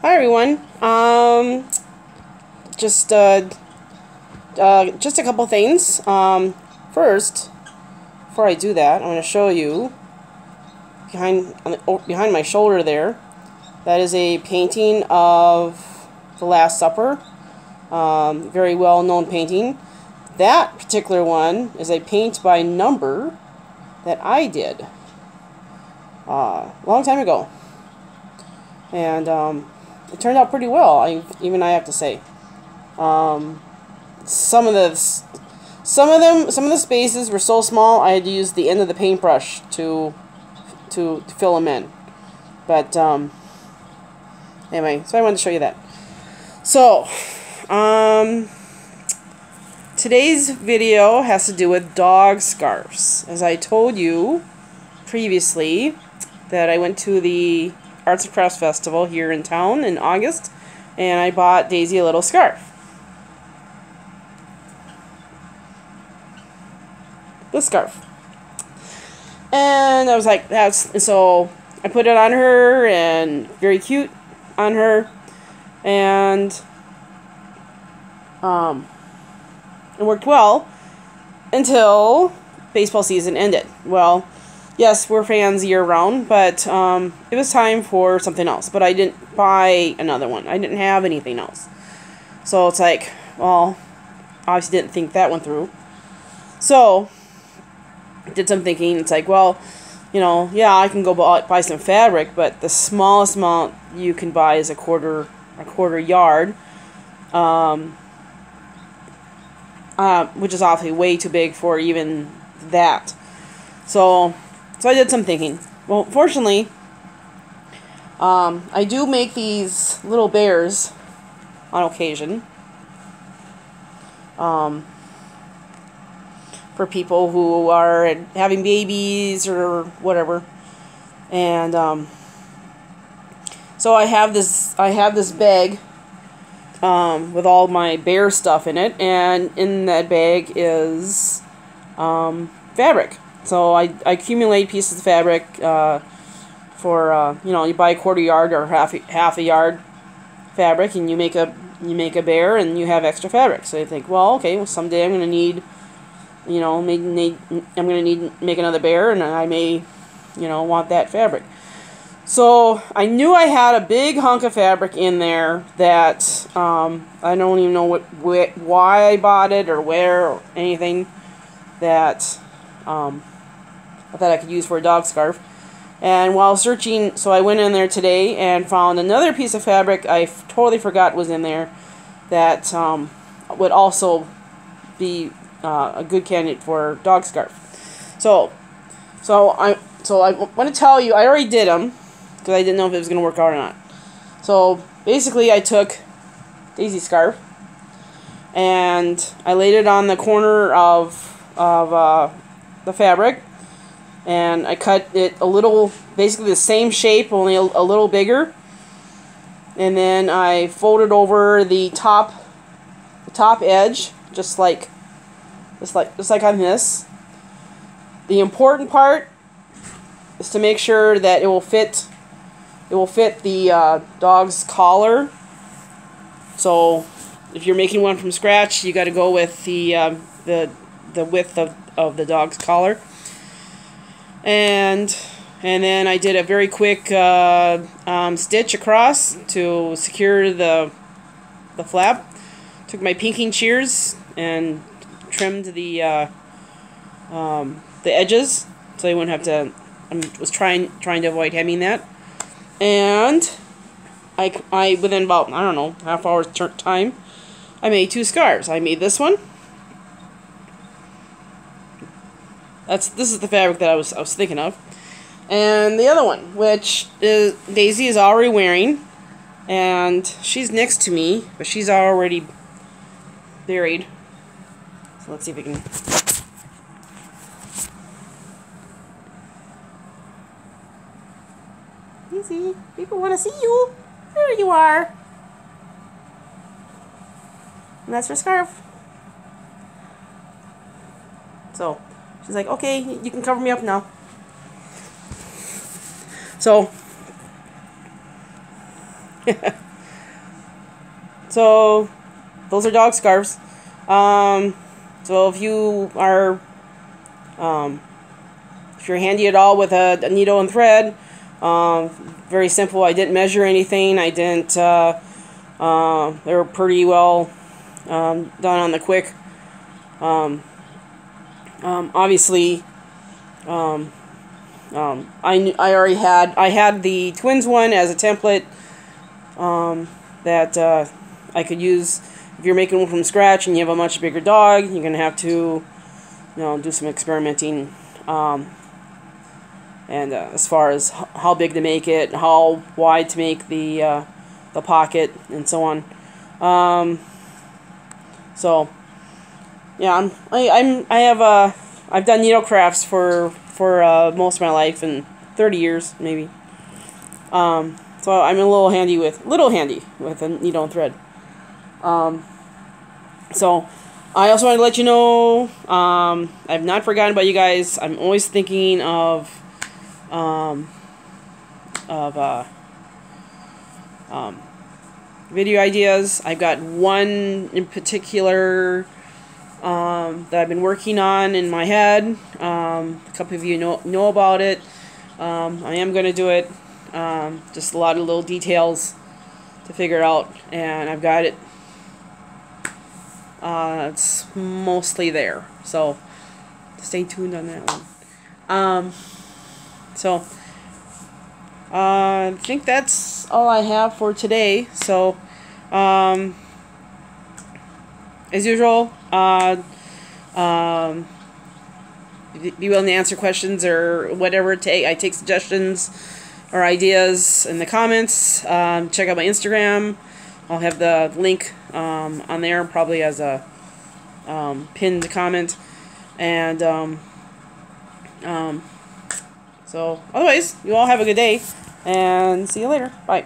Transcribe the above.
Hi everyone. Just a couple things. First, before I do that, I'm going to show you behind my shoulder there. That is a painting of the Last Supper. Very well known painting. That particular one is a paint by number that I did long time ago, and it turned out pretty well. I have to say. Some of the spaces were so small I had to use the end of the paintbrush to fill them in. But anyway, so I wanted to show you that. So today's video has to do with dog scarves. As I told you previously, that I went to the Arts and Crafts Festival here in town in August, and I bought Daisy a little scarf. This scarf. And I was like, and so I put it on her, and very cute on her, and it worked well until baseball season ended. Well, yes, we're fans year-round, but it was time for something else. But I didn't buy another one. I didn't have anything else. So it's like, well, obviously didn't think that one through. So I did some thinking. It's like, well, you know, yeah, I can go buy some fabric, but the smallest amount you can buy is a quarter yard, which is obviously way too big for even that. So I did some thinking. Well, fortunately, I do make these little bears on occasion for people who are having babies or whatever. And so I have this bag with all my bear stuff in it, and in that bag is fabric. So I accumulate pieces of fabric for you know, you buy a quarter yard or half a yard fabric, and you make a bear, and you have extra fabric. So you think, well, okay, well, someday I'm going to need, you know, I'm going to need to make another bear, and I may, you know, want that fabric. So I knew I had a big hunk of fabric in there that I don't even know why I bought it or where or anything, that I thought I could use for a dog scarf. And while searching, so I went in there today and found another piece of fabric I totally forgot was in there that would also be a good candidate for dog scarf. So I want to tell you, I already did them because I didn't know if it was going to work out or not. So basically, I took Daisy's scarf and I laid it on the corner of the fabric, and I cut it a little, basically the same shape, only a little bigger, and then I folded over the top edge, just like on this. The important part is to make sure that it will fit the dog's collar. So if you're making one from scratch, you got to go with the width of the dog's collar. And then I did a very quick stitch across to secure the flap. Took my pinking shears and trimmed the edges so I wouldn't have to. I was trying to avoid hemming that. And I within about, I don't know, half hour's time, I made two scarves. I made this one. This is the fabric that I was thinking of, and the other one, which Daisy is already wearing, and she's next to me, but she's already buried. So let's see if we can. Daisy, people want to see you. There you are. And that's her scarf. So she's like, okay, you can cover me up now. So So those are dog scarves. So if you are, if you're handy at all with a needle and thread, very simple. I didn't measure anything. I didn't. They were pretty well done on the quick. Obviously, I already had the twins one as a template that I could use. If you're making one from scratch and you have a much bigger dog, you're gonna have to, do some experimenting. And as far as how big to make it, how wide to make the pocket, and so on. So yeah, I've done needle crafts for most of my life, and 30 years maybe. So I'm a little handy with a needle and thread. So I also want to let you know, I've not forgotten about you guys. I'm always thinking of video ideas. I've got one in particular that I've been working on in my head. A couple of you know about it. I am going to do it. Just a lot of little details to figure out, and I've got it. It's mostly there, so stay tuned on that one. So I think that's all I have for today. So as usual, be willing to answer questions or whatever. I take suggestions or ideas in the comments. Check out my Instagram. I'll have the link on there, probably as a pinned comment. And so otherwise, you all have a good day, and see you later. Bye.